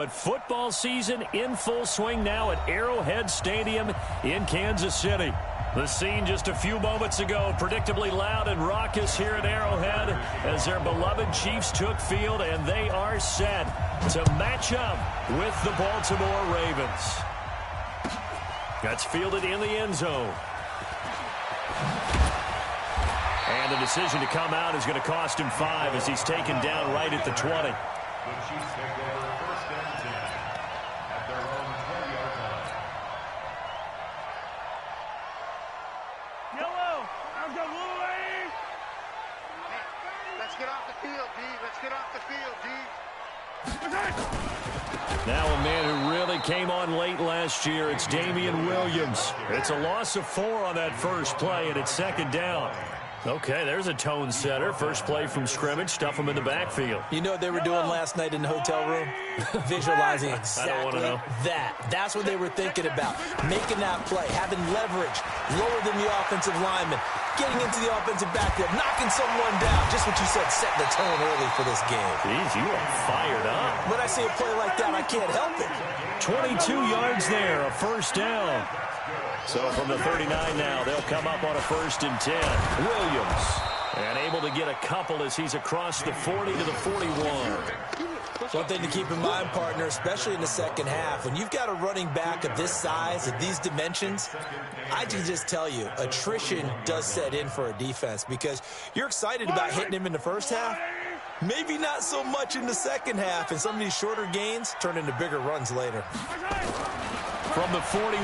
But football season in full swing now at Arrowhead Stadium in Kansas City. The scene just a few moments ago, predictably loud and raucous here at Arrowhead as their beloved Chiefs took field, and they are set to match up with the Baltimore Ravens. That's fielded in the end zone. And the decision to come out is going to cost him 5 as he's taken down right at the 20. The Chiefs take over first and 10 at their own 20-yard line. Yellow, I've got blue lane. Hey, let's get off the field, D. Let's get off the field, D. Now a man who really came on late last year, it's Damian Williams. It's a loss of 4 on that first play, and it's second down. Okay, there's a tone setter. First play from scrimmage, stuff him in the backfield. You know what they were doing last night in the hotel room? Visualizing exactly that. That's what they were thinking about. Making that play, having leverage, lower than the offensive lineman, getting into the offensive backfield, knocking someone down. Just what you said, setting the tone early for this game. Jeez, you are fired up. When I see a play like that, I can't help it. 22 yards there, a first down. So from the 39 now, they'll come up on a first and 10. Williams, and able to get a couple as he's across the 40 to the 41. One thing to keep in mind, partner, especially in the second half, when you've got a running back of this size, of these dimensions, I can just tell you, attrition does set in for a defense because you're excited about hitting him in the first half. Maybe not so much in the second half, and some of these shorter gains turn into bigger runs later. From the 41,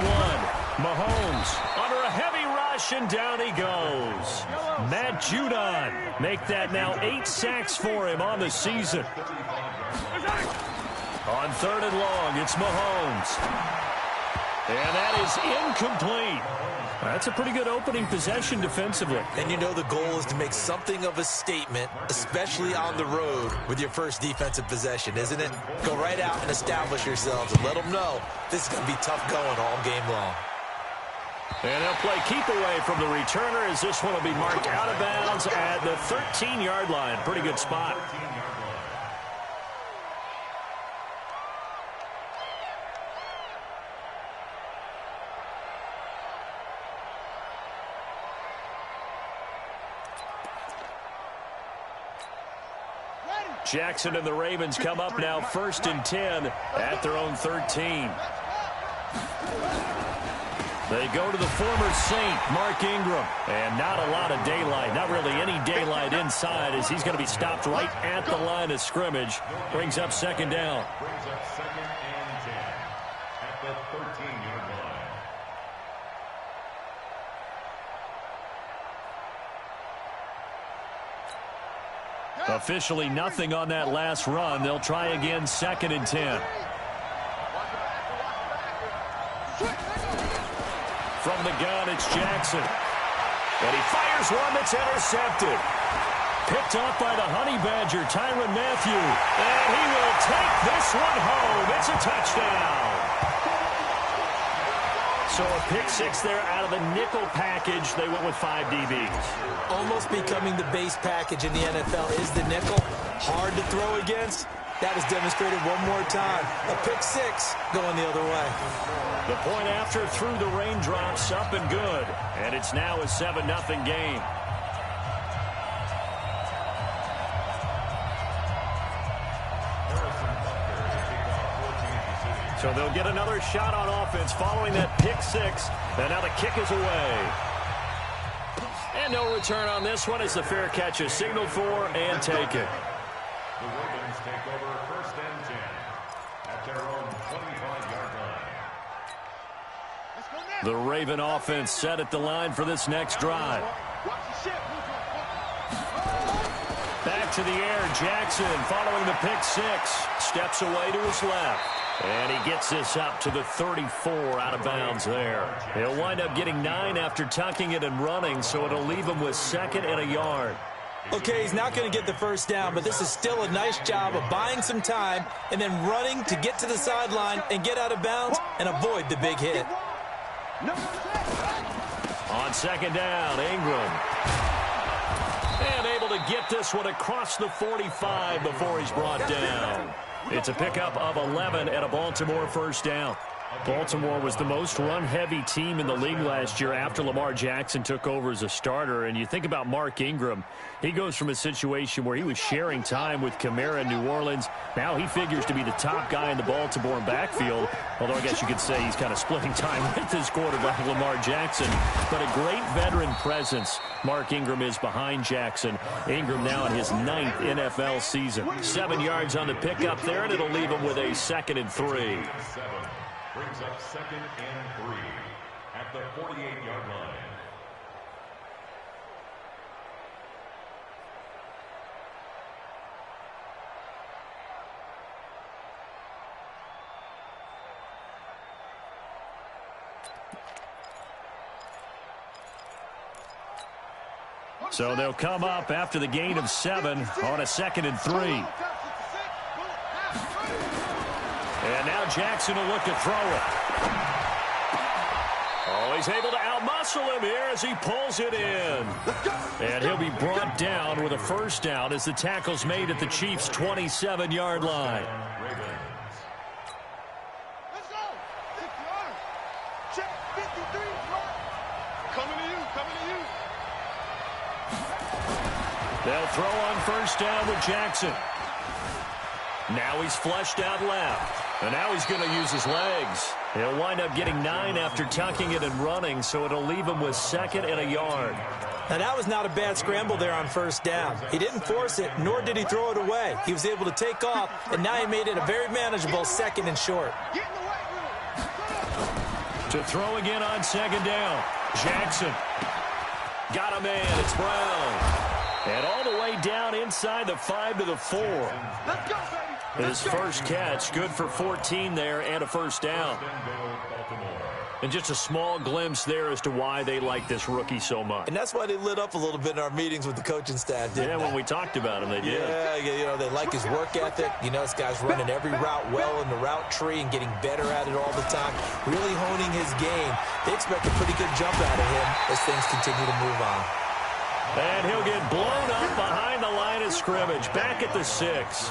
Mahomes under a heavy rush, and down he goes. Matt Judon make that now 8 sacks for him on the season. On third and long, it's Mahomes. And that is incomplete. That's a pretty good opening possession defensively. And you know the goal is to make something of a statement, especially on the road with your first defensive possession, isn't it? Go right out and establish yourselves and let them know this is going to be tough going all game long. And they'll play keep away from the returner as this one will be marked out of bounds at the 13-yard line. Pretty good spot. Jackson and the Ravens come up now first and 10 at their own 13. They go to the former Saint, Mark Ingram. And not a lot of daylight, not really any daylight inside as he's going to be stopped right at the line of scrimmage. Brings up second down. Brings up second and 10 at the 13-yard line. Officially nothing on that last run. They'll try again second and 10. From the gun, it's Jackson. And he fires one that's intercepted. Picked up by the Honey Badger, Tyrann Mathieu. And he will take this one home. It's a touchdown. So a pick six there out of the nickel package. They went with 5 DBs. Almost becoming the base package in the NFL is the nickel. Hard to throw against. That was demonstrated one more time. A pick six going the other way. The point after through the raindrops, up and good. And it's now a 7-0 game. So they'll get another shot on offense following that pick six. And now the kick is away. And no return on this one as the fair catch is signaled for and taken. The Ravens take over first and 10 at their own 25-yard line. The Raven offense set at the line for this next drive. Back to the air, Jackson following the pick six. Steps away to his left. And he gets this up to the 34 out of bounds there. He'll wind up getting 9 after tucking it and running, so it'll leave him with second and a yard. Okay, he's not going to get the first down, but this is still a nice job of buying some time and then running to get to the sideline and get out of bounds and avoid the big hit. On second down, Ingram. And able to get this one across the 45 before he's brought down. It's a pickup of 11 and a Baltimore first down. Baltimore was the most run-heavy team in the league last year after Lamar Jackson took over as a starter. And you think about Mark Ingram, he goes from a situation where he was sharing time with Kamara in New Orleans. Now he figures to be the top guy in the Baltimore backfield, although I guess you could say he's kind of splitting time with his quarterback, Lamar Jackson. But a great veteran presence. Mark Ingram is behind Jackson. Ingram now in his 9th NFL season. 7 yards on the pickup there, and it'll leave him with a 2nd and 3. Brings up 2nd and 3 at the 48-yard line. So they'll come up after the gain of 7 on a 2nd and 3. And now Jackson will look to throw it. Oh, he's able to outmuscle him here as he pulls it in. And he'll be brought down with a first down as the tackle's made at the Chiefs' 27-yard line. Let's go. Check 53. Coming to you. Coming to you. They'll throw on first down with Jackson. Now he's flushed out left. And now he's going to use his legs. He'll wind up getting 9 after tucking it and running, so it'll leave him with 2nd and a yard. Now, that was not a bad scramble there on first down. He didn't force it, nor did he throw it away. He was able to take off, and now he made it a very manageable 2nd and short. To throw again on 2nd down. Jackson. Got a man. It's Brown. And all the way down inside the 5 to the 4. Let's go, baby. His first catch, good for 14 there and a first down. And just a small glimpse there as to why they like this rookie so much. And that's why they lit up a little bit in our meetings with the coaching staff, didn't Yeah, they? when we talked about him, they did. Yeah, you know, they like his work ethic. You know, this guy's running every route well in the route tree and getting better at it all the time, really honing his game. They expect a pretty good jump out of him as things continue to move on. And he'll get blown up behind the line of scrimmage, back at the 6.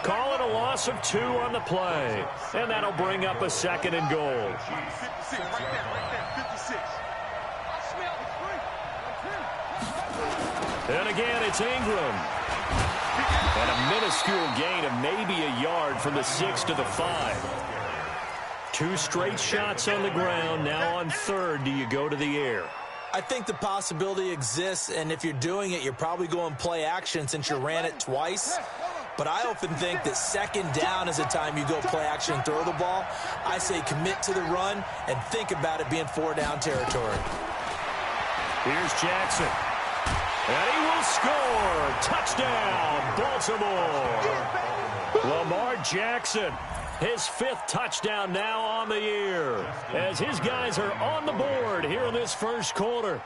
Call it a loss of 2 on the play. And that'll bring up a 2nd and goal. 56, right there, 56. And again, it's Ingram. And a minuscule gain of maybe a yard from the 6 to the 5. 2 straight shots on the ground. Now on 3rd, do you go to the air? I think the possibility exists, and if you're doing it, you're probably going play action since you ran it twice. But I often think that 2nd down is the time you go play action and throw the ball. I say commit to the run and think about it being 4-down territory. Here's Jackson. And he will score. Touchdown, Baltimore. Lamar Jackson. His 5th touchdown now on the year as his guys are on the board here in this first quarter.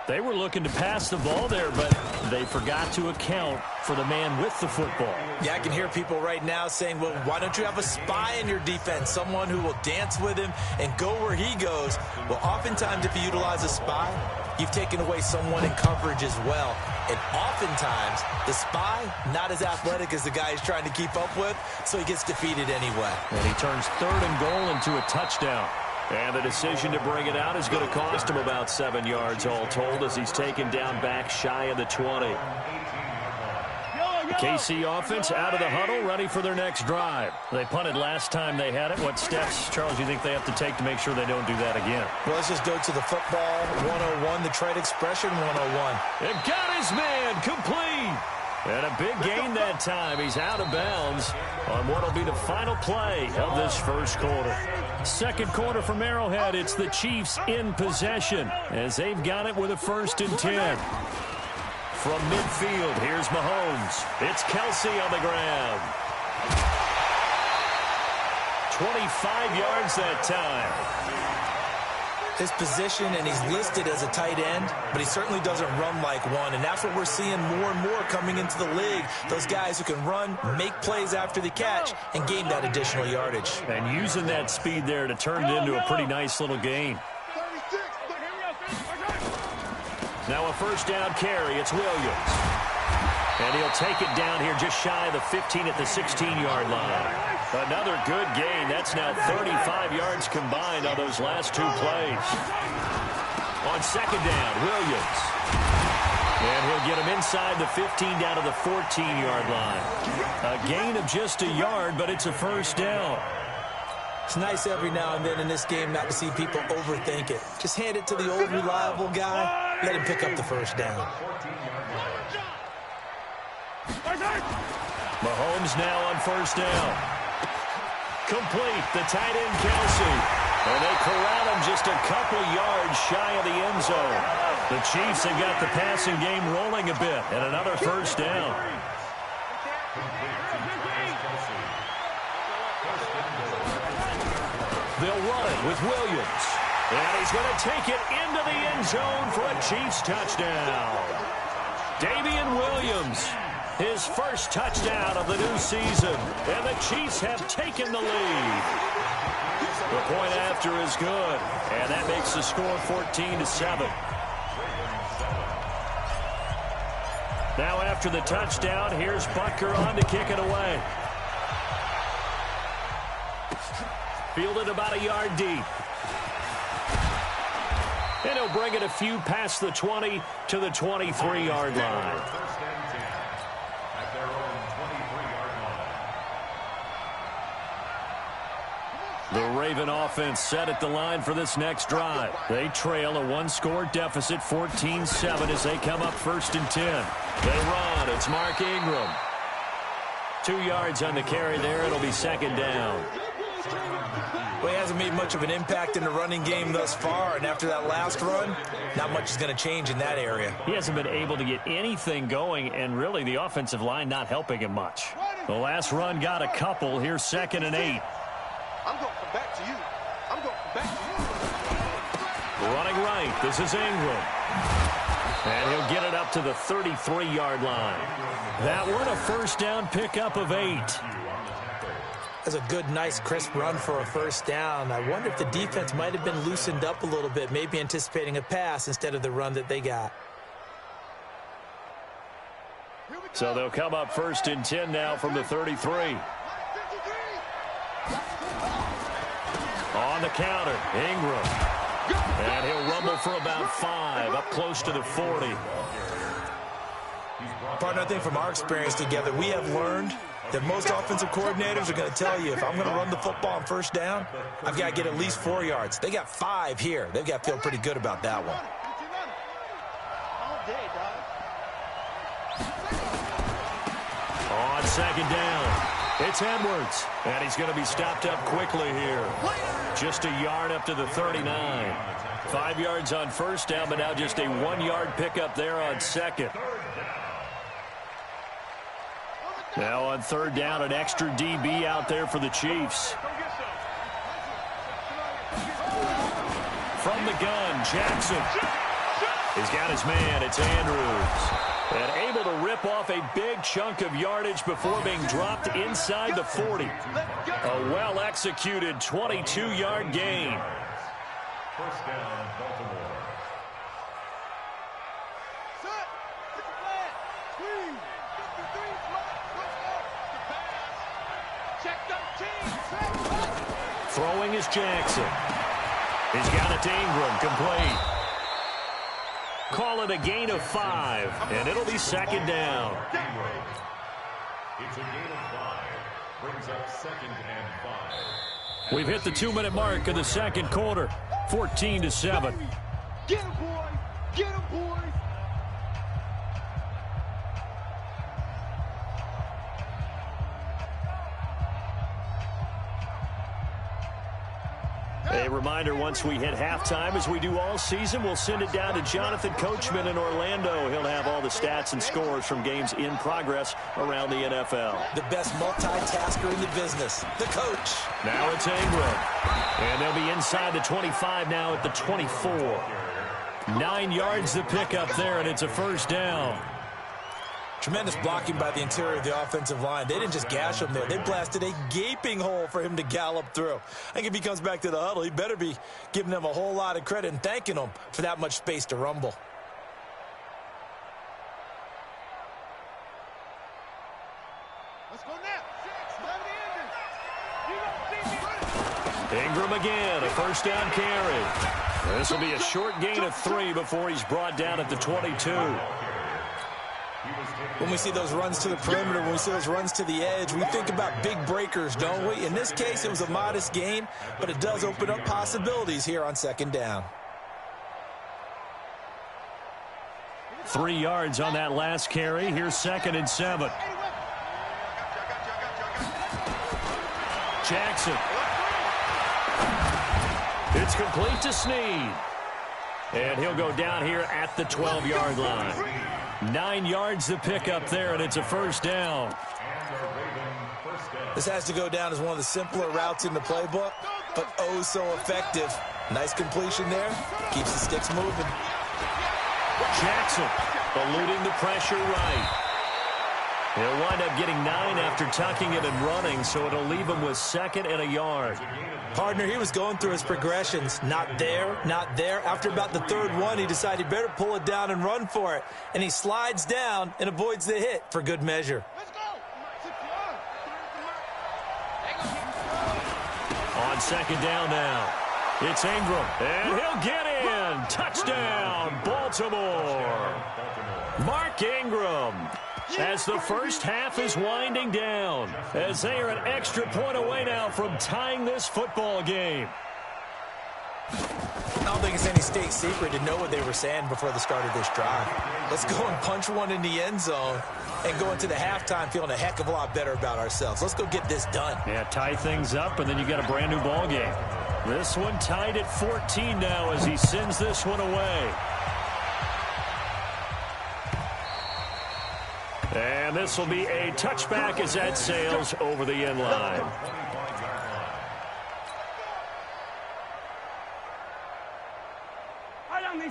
They were looking to pass the ball there, but they forgot to account for the man with the football. Yeah, I can hear people right now saying, well, why don't you have a spy in your defense, someone who will dance with him and go where he goes? Well, oftentimes if you utilize a spy, you've taken away someone in coverage as well. And oftentimes, the spy, not as athletic as the guy he's trying to keep up with, so he gets defeated anyway. And he turns 3rd and goal into a touchdown. And the decision to bring it out is going to cost him about 7 yards all told as he's taken down back shy of the 20. KC offense out of the huddle, ready for their next drive. They punted last time they had it. What steps, Charles, do you think they have to take to make sure they don't do that again? Well, let's just go to the football 101, the trade expression 101. And got his man complete. And a big gain that time. He's out of bounds on what will be the final play of this first quarter. Second quarter from Arrowhead. It's the Chiefs in possession as they've got it with a 1st and 10. From midfield, here's Mahomes. It's Kelsey on the ground. 25 yards that time. His position, and he's listed as a tight end, but he certainly doesn't run like one, and that's what we're seeing more and more coming into the league. Those guys who can run, make plays after the catch, and gain that additional yardage. And using that speed there to turn it into a pretty nice little gain. Now a first down carry. It's Williams. And he'll take it down here just shy of the 15 at the 16-yard line. Another good gain. That's now 35 yards combined on those last two plays. On second down, Williams. And he'll get him inside the 15 down to the 14-yard line. A gain of just a yard, but it's a first down. It's nice every now and then in this game not to see people overthink it. Just hand it to the old reliable guy. Let him pick up the first down. Mahomes now on first down. Complete, the tight end Kelsey. And they corral him just a couple yards shy of the end zone. The Chiefs have got the passing game rolling a bit. And another first down. They'll run it with Williams. And he's going to take it into the end zone for a Chiefs touchdown. Damian Williams, his first touchdown of the new season. And the Chiefs have taken the lead. The point after is good. And that makes the score 14-7. Now after the touchdown, here's Butker on to kick it away. Fielded about a yard deep. And he'll bring it a few past the 20 to the 23-yard line. The Raven offense set at the line for this next drive. They trail a one-score deficit, 14-7, as they come up 1st and 10. They run. It's Mark Ingram. 2 yards on the carry there. It'll be second down. Well, he hasn't made much of an impact in the running game thus far, and after that last run, not much is going to change in that area. He hasn't been able to get anything going, and really the offensive line not helping him much. The last run got a couple. Here's 2nd and 8. I'm going to come back to you. I'm going to come back to you. Running right. This is Ingram. And he'll get it up to the 33-yard line. That one a first down pickup of 8. That's a good, nice, crisp run for a first down. I wonder if the defense might have been loosened up a little bit, maybe anticipating a pass instead of the run that they got. So they'll come up 1st and 10 now from the 33. On the counter, Ingram. And he'll rumble for about 5, up close to the 40. Partner, I think from our experience together, we have learned that most offensive coordinators are going to tell you, if I'm going to run the football on first down, I've got to get at least 4 yards. They got 5 here. They've got to feel pretty good about that one. On second down, it's Edwards. And he's going to be stopped up quickly here. Just a yard up to the 39. 5 yards on first down, but now just a 1-yard pickup there on second. Now on third down, an extra DB out there for the Chiefs. From the gun, Jackson. He's got his man. It's Andrews. And able to rip off a big chunk of yardage before being dropped inside the 40. A well-executed 22-yard gain. First down, Baltimore. Throwing is Jackson. He's got it to Ingram, complete. Call it a gain of 5, and it'll be second down. It's a gain of 5. Brings up 2nd and 5. We've hit the 2-minute mark of the second quarter. 14-7. Get him, boy! Get him, boy! A reminder, once we hit halftime, as we do all season, we'll send it down to Jonathan Coachman in Orlando. He'll have all the stats and scores from games in progress around the NFL. The best multitasker in the business, the coach. Now it's Ingram. And they'll be inside the 25 now at the 24. 9 yards to pick up there, and it's a first down. Tremendous blocking by the interior of the offensive line. They didn't just gash him there. They blasted a gaping hole for him to gallop through. I think if he comes back to the huddle, he better be giving them a whole lot of credit and thanking them for that much space to rumble. Ingram again, a first down carry. This will be a short gain of 3 before he's brought down at the 22. When we see those runs to the perimeter, when we see those runs to the edge, we think about big breakers, don't we? In this case, it was a modest gain, but it does open up possibilities here on second down. 3 yards on that last carry. Here's 2nd and 7. Jackson. It's complete to Snead. And he'll go down here at the 12-yard line. 9 yards to pick up there, and it's a first down. This has to go down as one of the simpler routes in the playbook, but oh so effective. Nice completion there. Keeps the sticks moving. Jackson eluding the pressure right. He'll wind up getting 9 after tucking it and running, so it'll leave him with 2nd and a yard. Partner, he was going through his progressions. Not there, not there. After about the 3rd one, he decided he better pull it down and run for it. And he slides down and avoids the hit for good measure. On 2nd down now. It's Ingram, and he'll get in. Touchdown, Baltimore. Mark Ingram, as the first half is winding down, as they are an extra point away now from tying this football game. I don't think it's any state secret to know what they were saying before the start of this drive. Let's go and punch one in the end zone and go into the halftime feeling a heck of a lot better about ourselves. Let's go get this done. Yeah, tie things up, and then you got a brand new ball game. This one tied at 14 now as he sends this one away. And this will be a touchback as that sails over the end line.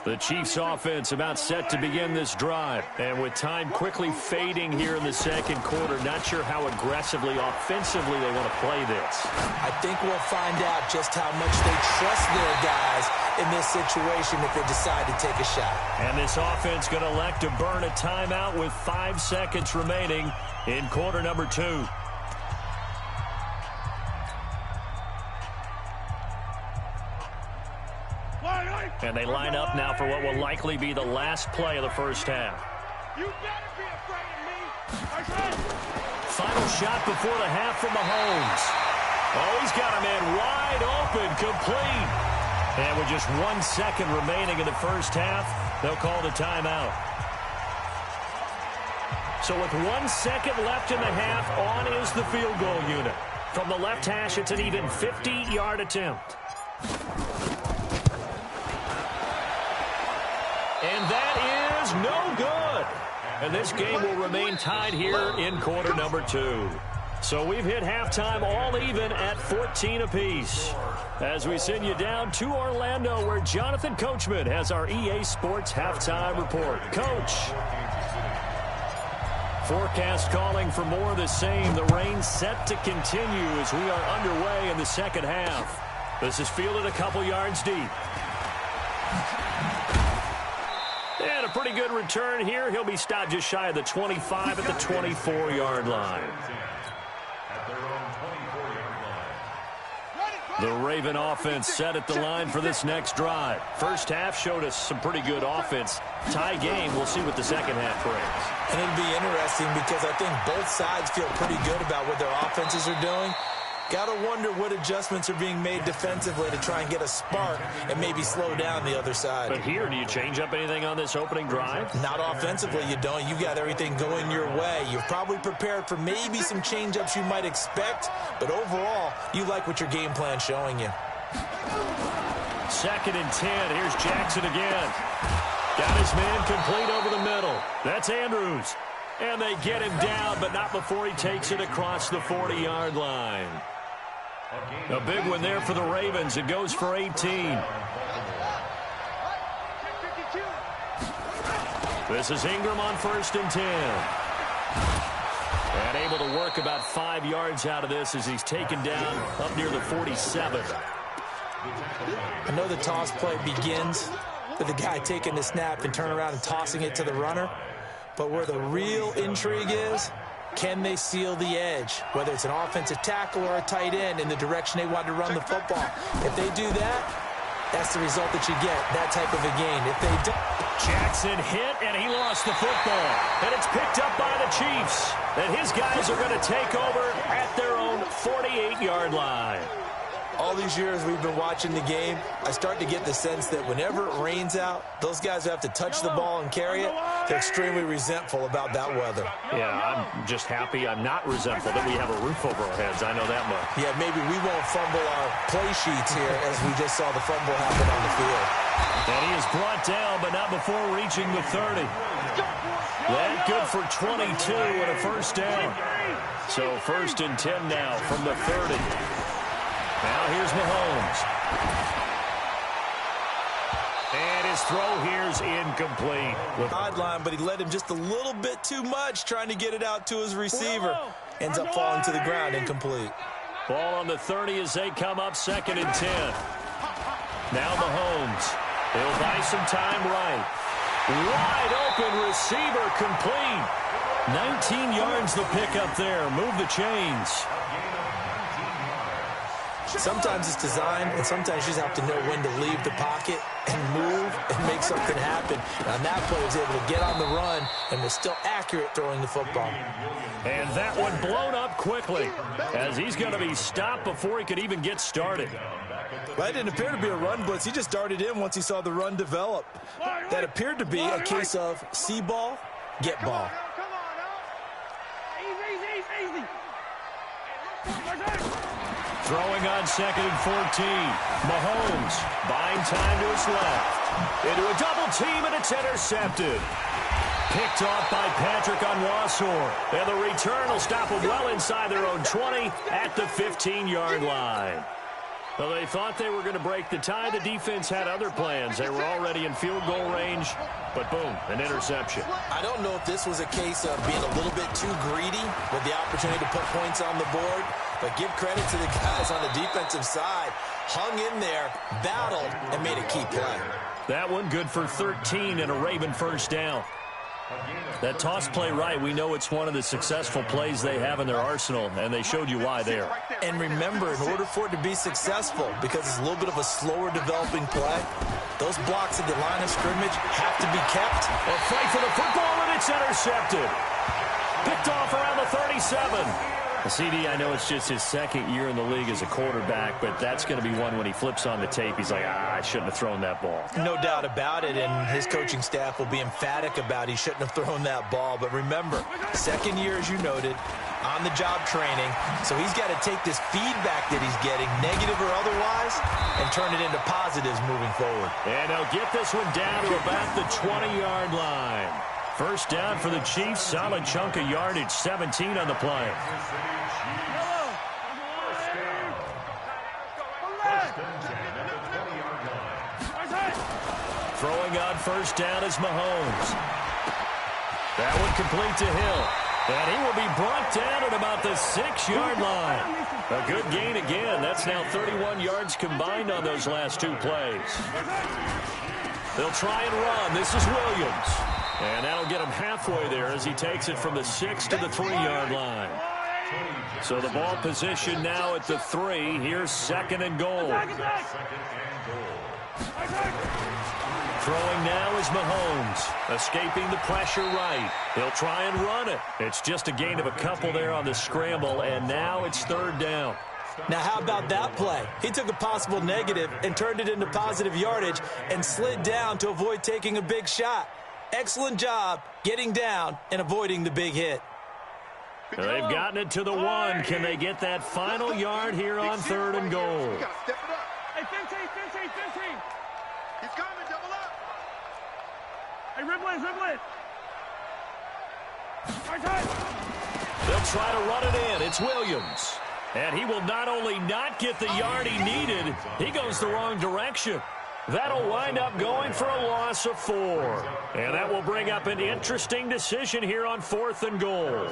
The Chiefs offense about set to begin this drive. And with time quickly fading here in the second quarter, not sure how aggressively, offensively they want to play this. I think we'll find out just how much they trust their guys in this situation if they decide to take a shot. And this offense going to elect to burn a timeout with 5 seconds remaining in quarter number 2. And they line up now for what will likely be the last play of the first half. You better be afraid of me. Final shot before the half from Mahomes. Oh, he's got a man wide open, complete. And with just 1 second remaining in the first half, they'll call the timeout. So with 1 second left in the half, on is the field goal unit. From the left hash, it's an even 50-yard attempt. And that is no good. And this game will remain tied here in quarter number 2. So we've hit halftime all even at 14 apiece. As we send you down to Orlando, where Jonathan Coachman has our EA Sports halftime report. Coach. Forecast calling for more of the same. The rain set to continue as we are underway in the second half. This is fielded a couple yards deep. And a pretty good return here. He'll be stopped just shy of the 25 at the 24-yard line. The Raven offense set at the line for this next drive. First half showed us some pretty good offense. Tie game, we'll see what the second half brings. And it'll be interesting because I think both sides feel pretty good about what their offenses are doing. Got to wonder what adjustments are being made defensively to try and get a spark and maybe slow down the other side. But here, do you change up anything on this opening drive? Not offensively, you don't. You got everything going your way. You're probably prepared for maybe some change-ups you might expect, but overall, you like what your game plan's showing you. 2nd and 10. Here's Jackson again. Got his man complete over the middle. That's Andrews. And they get him down, but not before he takes it across the 40-yard line. A big one there for the Ravens. It goes for 18. This is Ingram on 1st and 10. And able to work about 5 yards out of this as he's taken down up near the 47. I know the toss play begins with the guy taking the snap and turning around and tossing it to the runner. But where the real intrigue is Can they seal the edge, whether it's an offensive tackle or a tight end, in the direction they want to run the football? If they do that, that's the result that you get, that type of a game. If they don't... Jackson hit, and he lost the football. And it's picked up by the Chiefs. And his guys are going to take over at their own 48-yard line. All these years we've been watching the game, I start to get the sense that whenever it rains out, those guys who have to touch the ball and carry it, they're extremely resentful about that weather. Yeah, I'm just happy I'm not resentful that we have a roof over our heads. I know that much. Yeah, maybe we won't fumble our play sheets here as we just saw the fumble happen on the field. And he is brought down, but not before reaching the 30. That good for 22 and a first down. So 1st and 10 now from the 30. Now here's Mahomes. And his throw here's incomplete. Sideline, but he led him just a little bit too much trying to get it out to his receiver. Ends up falling to the ground, incomplete. Ball on the 30 as they come up 2nd and 10. Now Mahomes. He'll buy some time right. Wide open receiver complete. 19 yards the pickup there. Move the chains. Sometimes it's designed, and sometimes you just have to know when to leave the pocket and move and make something happen. And on that play, he was able to get on the run and was still accurate throwing the football. And that one blown up quickly as he's going to be stopped before he could even get started. Well, that didn't appear to be a run blitz. He just darted in once he saw the run develop. That appeared to be a case of see ball, get ball. Come on, easy. Throwing on 2nd and 14. Mahomes buying time to his left. Into a double team, and it's intercepted. Picked off by Patrick Onwuasor. And the return will stop them well inside their own 20 at the 15-yard line. Well, they thought they were going to break the tie. The defense had other plans. They were already in field goal range, but boom, an interception. I don't know if this was a case of being a little bit too greedy with the opportunity to put points on the board, but give credit to the guys on the defensive side. Hung in there, battled, and made a key play. That one good for 13 and a Raven first down. That toss play right, we know it's one of the successful plays they have in their arsenal, and they showed you why there. And remember, in order for it to be successful, because it's a little bit of a slower developing play, those blocks at the line of scrimmage have to be kept. A fight for the football, and it's intercepted. Picked off around the 37. CD, I know it's just his 2nd year in the league as a quarterback, but that's going to be one when he flips on the tape. He's like, I shouldn't have thrown that ball. No doubt about it, and his coaching staff will be emphatic about he shouldn't have thrown that ball. But remember, 2nd year, as you noted, on-the-job training, so he's got to take this feedback that he's getting, negative or otherwise, and turn it into positives moving forward. And he'll get this one down to about the 20-yard line. First down for the Chiefs. Solid chunk of yardage. 17 on the play. Throwing on first down is Mahomes. That one complete to Hill. And he will be brought down at about the 6-yard line. A good gain again. That's now 31 yards combined on those last 2 plays. They'll try and run. This is Williams. And that'll get him halfway there as he takes it from the 6 to the 3-yard line. So the ball position now at the 3. Here's 2nd and goal. Throwing now is Mahomes, escaping the pressure right. He'll try and run it. It's just a gain of a couple there on the scramble, and now it's 3rd down. Now, how about that play? He took a possible negative and turned it into positive yardage and slid down to avoid taking a big shot. Excellent job getting down and avoiding the big hit. They've gotten it to the 1. Can they get that final yard here on 3rd and goal? Hey, 15. He's coming, double up. Hey, ribble it. They'll try to run it in. It's Williams. And he will not only not get the yard he needed, he goes the wrong direction. That'll wind up going for a loss of 4. And that will bring up an interesting decision here on 4th and goal.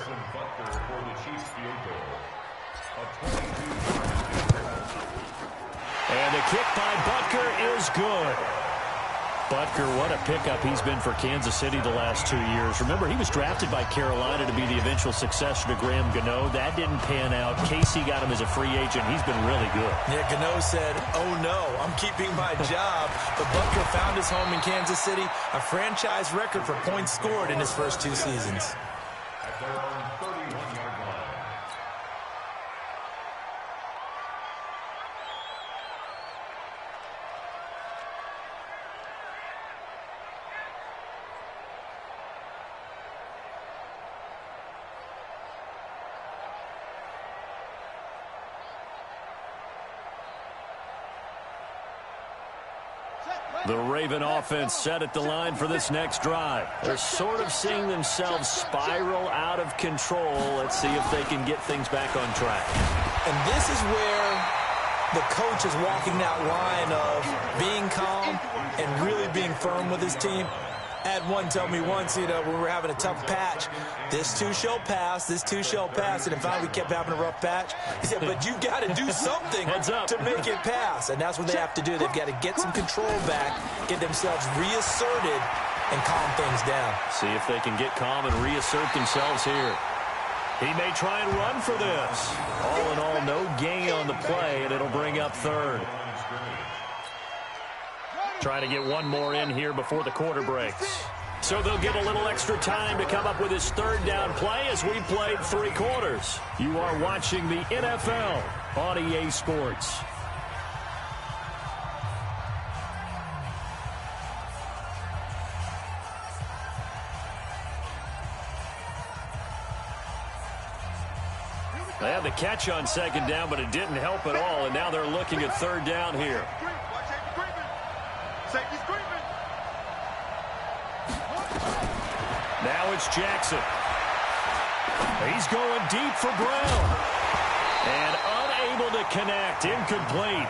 And the kick by Butker is good. Butker, what a pickup he's been for Kansas City the last 2 years. Remember, he was drafted by Carolina to be the eventual successor to Graham Gano. That didn't pan out. Casey got him as a free agent. He's been really good. Yeah, Gano said, oh no, I'm keeping my job. But Butker found his home in Kansas City, a franchise record for points scored in his first 2 seasons. At their own 31-yard line. The Raven offense set at the line for this next drive. They're sort of seeing themselves spiral out of control. Let's see if they can get things back on track. And this is where the coach is walking that line of being calm and really being firm with his team. I had one tell me once, when we were having a tough patch, this too shall pass, this too shall pass. And finally we kept having a rough patch. He said, but you got to do something to make it pass. And that's what they have to do. They've got to get some control back, get themselves reasserted, and calm things down. See if they can get calm and reassert themselves here. He may try and run for this. All in all, no gain on the play, and it'll bring up third. Trying to get one more in here before the quarter breaks. So they'll get a little extra time to come up with his third down play as we played 3 quarters. You are watching the NFL on EA Sports. They had the catch on second down, but it didn't help at all, and now they're looking at third down here. Now it's Jackson. He's going deep for Brown. And unable to connect. Incomplete.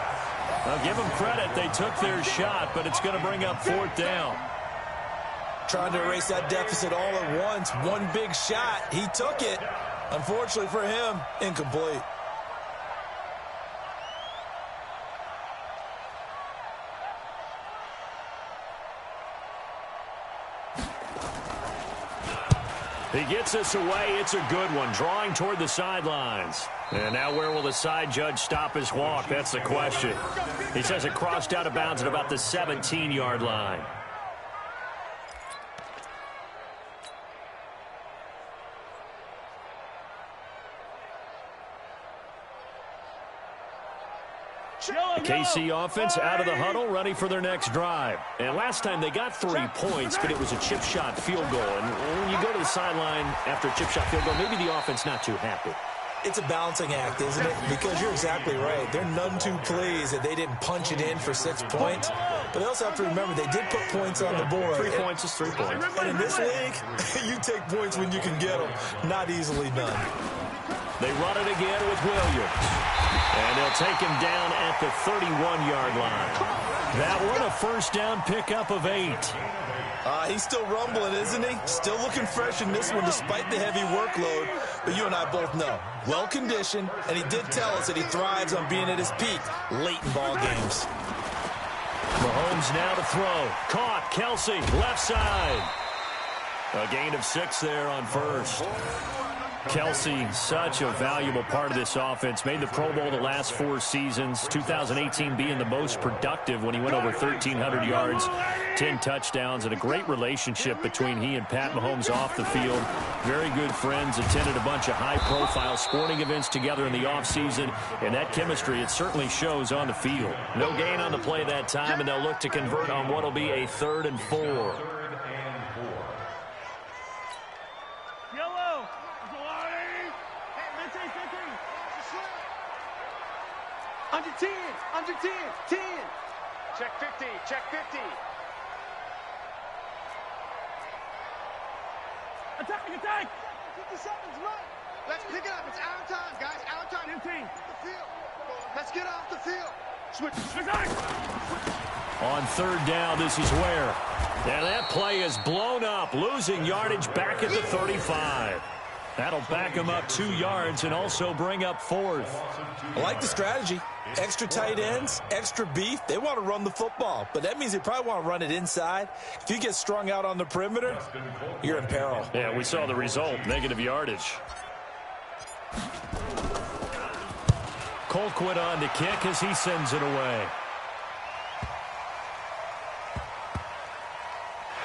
I'll give them credit. They took their shot, but it's going to bring up 4th down. Trying to erase that deficit all at once. One big shot. He took it. Unfortunately for him, incomplete. He gets us away. It's a good one. Drawing toward the sidelines. And now where will the side judge stop his walk? That's the question. He says it crossed out of bounds at about the 17-yard line. The KC offense out of the huddle, ready for their next drive. And last time they got 3 points, but it was a chip shot field goal. And when you go to the sideline after a chip shot field goal, maybe the offense not too happy. It's a balancing act, isn't it? Because you're exactly right. They're none too pleased that they didn't punch it in for 6 points. But they also have to remember they did put points on the board. 3 points is 3 points. And in this league, you take points when you can get them. Not easily done. They run it again with Williams. And they'll take him down at the 31-yard line. That one, a first down pickup of 8. He's still rumbling, isn't he? Still looking fresh in this one despite the heavy workload. But you and I both know, well-conditioned, and he did tell us that he thrives on being at his peak late in ball games. Mahomes now to throw. Caught. Kelsey, left side. A gain of 6 there on first. Kelsey, such a valuable part of this offense. Made the Pro Bowl the last 4 seasons. 2018 being the most productive when he went over 1,300 yards, 10 touchdowns, and a great relationship between he and Pat Mahomes off the field. Very good friends. Attended a bunch of high-profile sporting events together in the offseason. And that chemistry, it certainly shows on the field. No gain on the play that time, and they'll look to convert on what will be a 3rd and 4. Under 10, under 10, 10. Check 50, check 50. Attack, attack. 50 seconds, run. Let's pick it up. It's our time, guys. Our time. 15. The field. Let's get off the field. Switch. On 3rd down, this is Ware. And that play is blown up, losing yardage back at the 35. That'll back him up 2 yards and also bring up 4th. I like the strategy. Extra tight ends, extra beef, they want to run the football. But that means they probably want to run it inside. If you get strung out on the perimeter, you're in peril. Yeah, we saw the result, negative yardage. Colquitt on to kick as he sends it away.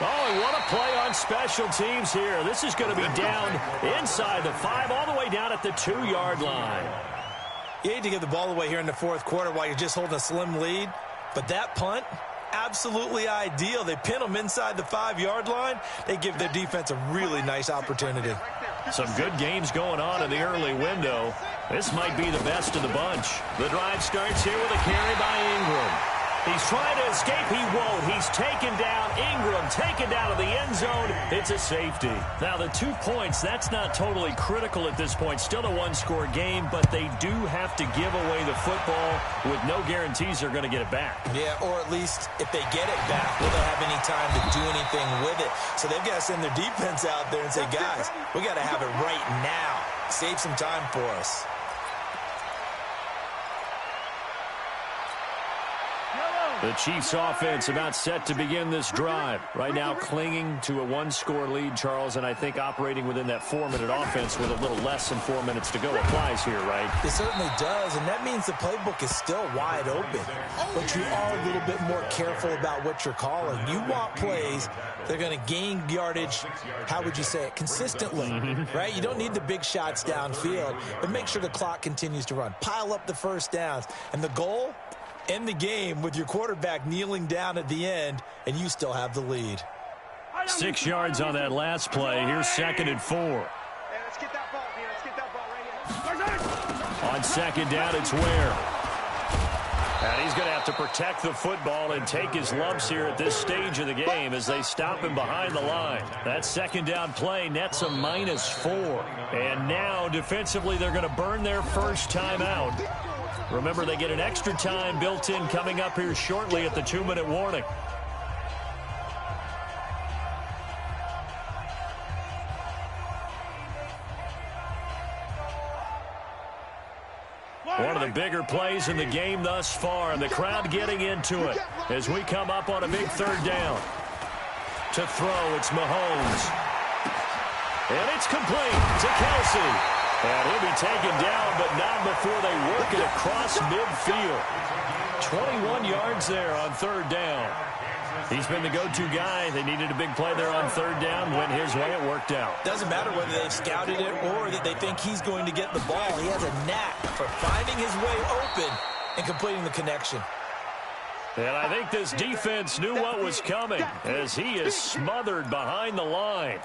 Oh, and what a play on special teams here. This is going to be down inside the 5, all the way down at the 2-yard line. You hate to give the ball away here in the fourth quarter while you're just holding a slim lead, but that punt, absolutely ideal. They pin them inside the 5-yard line. They give their defense a really nice opportunity. Some good games going on in the early window. This might be the best of the bunch. The drive starts here with a carry by Ingram. He's trying to escape. He won't. He's taken down. Ingram taken down to the end zone. It's a safety. Now, the 2 points, that's not totally critical at this point. Still a one-score game, but they do have to give away the football with no guarantees they're going to get it back. Yeah, or at least if they get it back, will they have any time to do anything with it? So they've got to send their defense out there and say, guys, we got to have it right now. Save some time for us. The Chiefs offense about set to begin this drive. Right now clinging to a one-score lead, Charles, and I think operating within that 4-minute offense with a little less than 4 minutes to go applies here, right? It certainly does, and that means the playbook is still wide open. But you are a little bit more careful about what you're calling. You want plays that are going to gain yardage, how would you say it, consistently, right? You don't need the big shots downfield, but make sure the clock continues to run. Pile up the first downs, and the goal, end the game with your quarterback kneeling down at the end, and you still have the lead. 6 yards on that last play. Here's 2nd and 4. Hey, let's get that ball, man. Let's get that ball right here. On 2nd down, it's Ware. And he's going to have to protect the football and take his lumps here at this stage of the game as they stop him behind the line. That 2nd down play nets a -4. And now, defensively, they're going to burn their first timeout. Remember, they get an extra time built in coming up here shortly at the 2-minute warning. One of the bigger plays in the game thus far, and the crowd getting into it as we come up on a big 3rd down. To throw, it's Mahomes. And it's complete to Kelsey. And he'll be taken down, but not before they work it across midfield. 21 yards there on 3rd down. He's been the go-to guy. They needed a big play there on 3rd down. Went his way. It worked out. Doesn't matter whether they've scouted it or that they think he's going to get the ball. He has a knack for finding his way open and completing the connection. And I think this defense knew what was coming as he is smothered behind the line.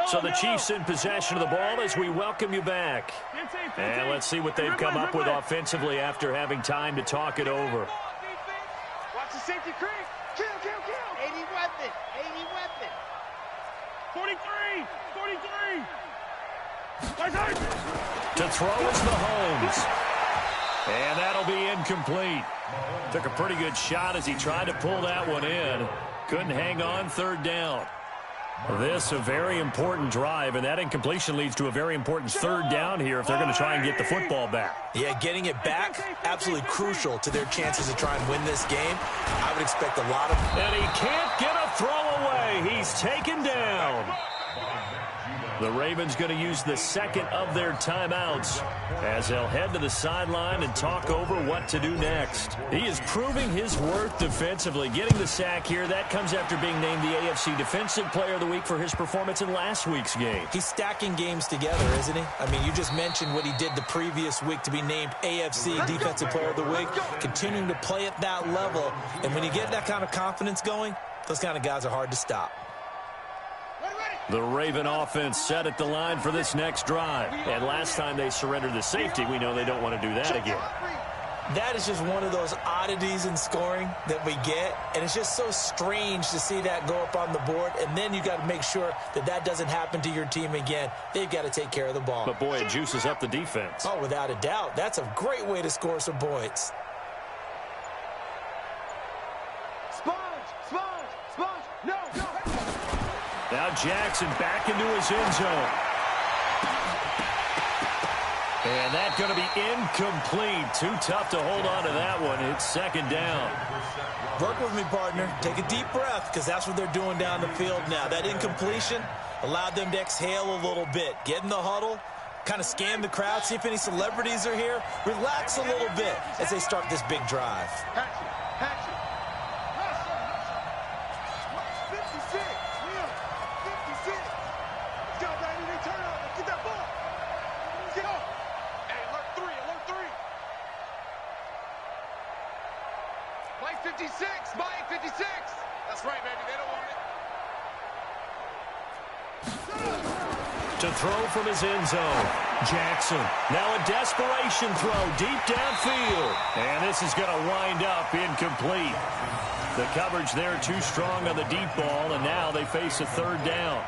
So the Chiefs in possession of the ball as we welcome you back. And let's see what they've come up with offensively after having time to talk it over. Watch the safety creep. Kill, kill, kill. 80 weapon. 80 weapon. 43. 43. To throw is Mahomes. And that'll be incomplete. Took a pretty good shot as he tried to pull that one in. Couldn't hang on 3rd down. This a very important drive, and that incompletion leads to a very important 3rd down here if they're going to try and get the football back. Yeah, getting it back, absolutely crucial to their chances to try and win this game. I would expect a lot of... And he can't get a throw away. He's taken down. The Ravens going to use the 2nd of their timeouts as they'll head to the sideline and talk over what to do next. He is proving his worth defensively. Getting the sack here, that comes after being named the AFC Defensive Player of the Week for his performance in last week's game. He's stacking games together, isn't he? I mean, you just mentioned what he did the previous week to be named AFC Defensive Player of the Week, continuing to play at that level. And when you get that kind of confidence going, those kind of guys are hard to stop. The Raven offense set at the line for this next drive. And last time they surrendered the safety, we know they don't want to do that again. That is just one of those oddities in scoring that we get. And it's just so strange to see that go up on the board. And then you got to make sure that that doesn't happen to your team again. They've got to take care of the ball. But, boy, it juices up the defense. Oh, without a doubt. That's a great way to score some points. Now Jackson back into his end zone. And that's going to be incomplete. Too tough to hold on to that one. It's second down. Work with me, partner. Take a deep breath, because that's what they're doing down the field now. That incompletion allowed them to exhale a little bit. Get in the huddle, kind of scan the crowd, see if any celebrities are here. Relax a little bit as they start this big drive. Hatchet. 56. 56. Let's go, baby. They turn up. Let's get that ball. Let's go. Hey, alert 3. Mike 56. Mike 56. That's right, baby. They don't want it. To throw from his end zone. Jackson. Now a desperation throw deep downfield. And this is going to wind up incomplete. The coverage there too strong on the deep ball, and now they face a third down.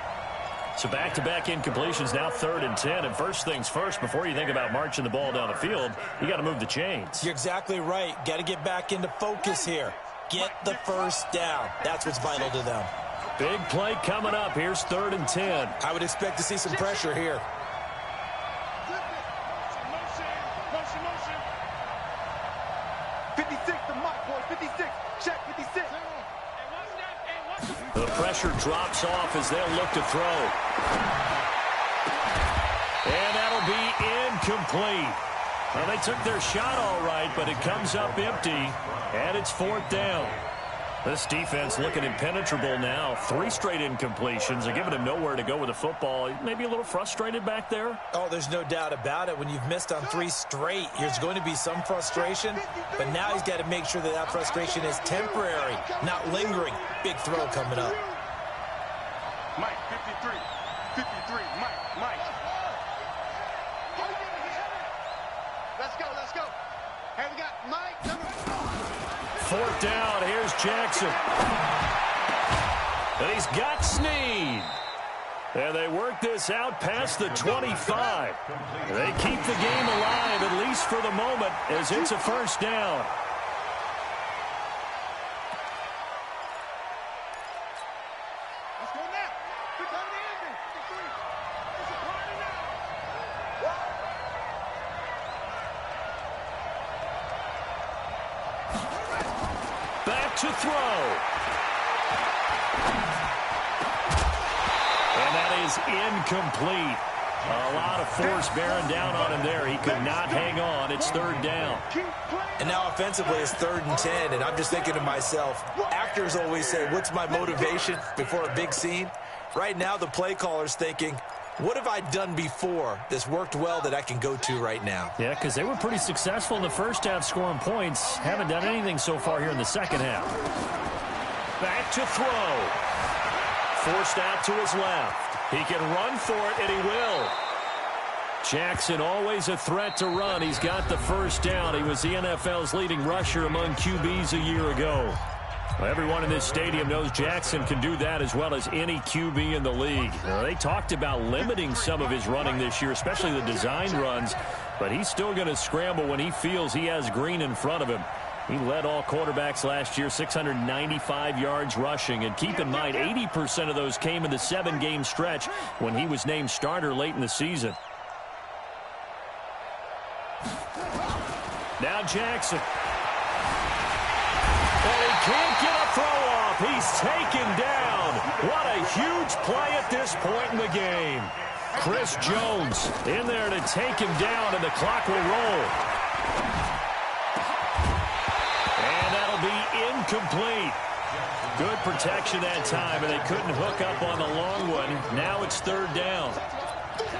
So back-to-back incompletions, now 3rd and 10. And first things first, before you think about marching the ball down the field, you got to move the chains. You're exactly right. Got to get back into focus here. Get the first down. That's what's vital to them. Big play coming up. Here's 3rd and 10. I would expect to see some pressure here. Motion. 56 to Mike, boys. 56. Check 56. The pressure drops off as they'll look to throw. And that'll be incomplete. Well, they took their shot all right, but it comes up empty, and it's 4th down. This defense looking impenetrable now. 3 straight incompletions. They're giving him nowhere to go with the football. Maybe a little frustrated back there. Oh, there's no doubt about it. When you've missed on 3 straight, there's going to be some frustration. But now he's got to make sure that that frustration is temporary, not lingering. Big throw coming up. Mike 53. 53. Mike. Let's go. Hey, we got Mike. 4th down. Here's Jackson. And he's got Snead. And they work this out past the 25. They keep the game alive, at least for the moment, as it's a first down. Let's go now. Quick on the ending. It's a party now. Back to throw. And that is incomplete. A lot of force bearing down on him there. He could not hang on. It's 3rd down. And now offensively it's 3rd and 10, and I'm just thinking to myself, actors always say, what's my motivation before a big scene? Right now the play caller's thinking, what have I done before that's worked well that I can go to right now? Yeah, because they were pretty successful in the first half scoring points. Haven't done anything so far here in the second half. Back to throw. Forced out to his left. He can run for it, and he will. Jackson always a threat to run. He's got the first down. He was the NFL's leading rusher among QBs a year ago. Well, everyone in this stadium knows Jackson can do that as well as any QB in the league. They talked about limiting some of his running this year, especially the design runs, but he's still going to scramble when he feels he has green in front of him. He led all quarterbacks last year, 695 yards rushing. And keep in mind, 80% of those came in the 7-game stretch when he was named starter late in the season. Now Jackson. And he can't get a throw off. He's taken down. What a huge play at this point in the game. Chris Jones in there to take him down, and the clock will roll. And that'll be incomplete. Good protection that time, and they couldn't hook up on the long one. Now it's 3rd down.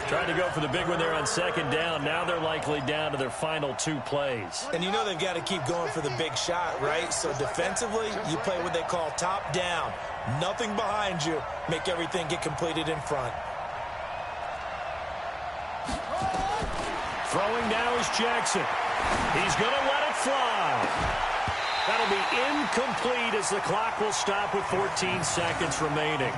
Trying to go for the big one there on 2nd down. Now they're likely down to their final 2 plays. And you know they've got to keep going for the big shot, right? So defensively, you play what they call top down. Nothing behind you. Make everything get completed in front. Throwing now is Jackson. He's going to let it fly. That'll be incomplete as the clock will stop with 14 seconds remaining.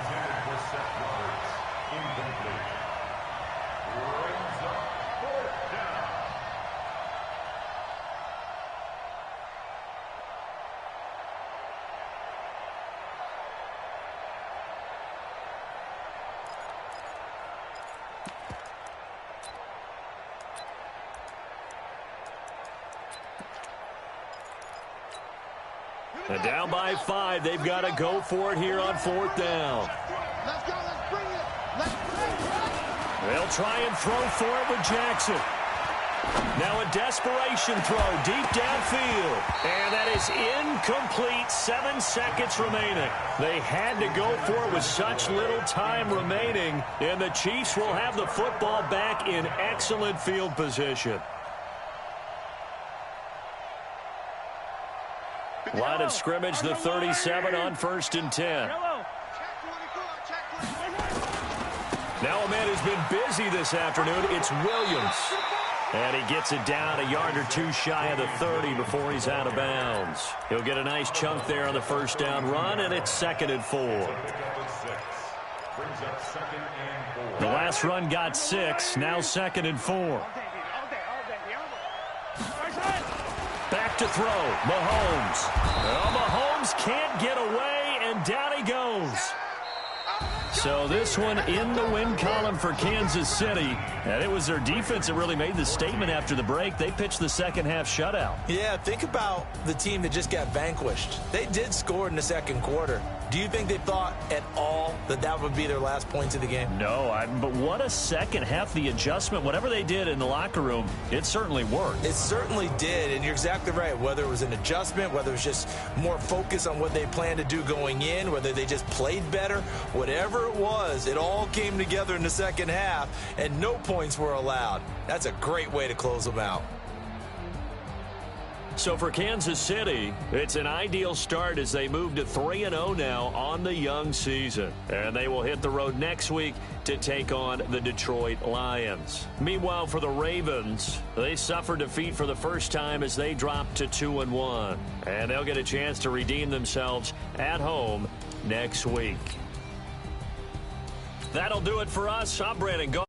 And down by 5, they've got to go for it here on 4th down. Let's go, let's bring it. Let's bring it. They'll try and throw for it with Jackson. Now a desperation throw deep downfield. And that is incomplete. 7 seconds remaining. They had to go for it with such little time remaining. And the Chiefs will have the football back in excellent field position. Line of scrimmage, the 37 on 1st and 10. Now a man who's been busy this afternoon, it's Williams. And he gets it down a yard or 2 shy of the 30 before he's out of bounds. He'll get a nice chunk there on the 1st down run, and it's 2nd and 4. The last run got 6, now 2nd and 4. Back to throw, Mahomes. Well, Mahomes can't get away, and down he goes. So this one in the win column for Kansas City. And it was their defense that really made the statement after the break. They pitched the second-half shutout. Yeah, think about the team that just got vanquished. They did score in the 2nd quarter. Do you think they thought at all that that would be their last points of the game? No, but what a second half. The adjustment, whatever they did in the locker room, it certainly worked. It certainly did, and you're exactly right. Whether it was an adjustment, whether it was just more focus on what they planned to do going in, whether they just played better, whatever it was, it all came together in the second half, and no points were allowed. That's a great way to close them out. So for Kansas City, it's an ideal start as they move to 3-0 now on the young season. And they will hit the road next week to take on the Detroit Lions. Meanwhile, for the Ravens, they suffered defeat for the first time as they dropped to 2-1. And they'll get a chance to redeem themselves at home next week. That'll do it for us. I'm Brandon Gaudin.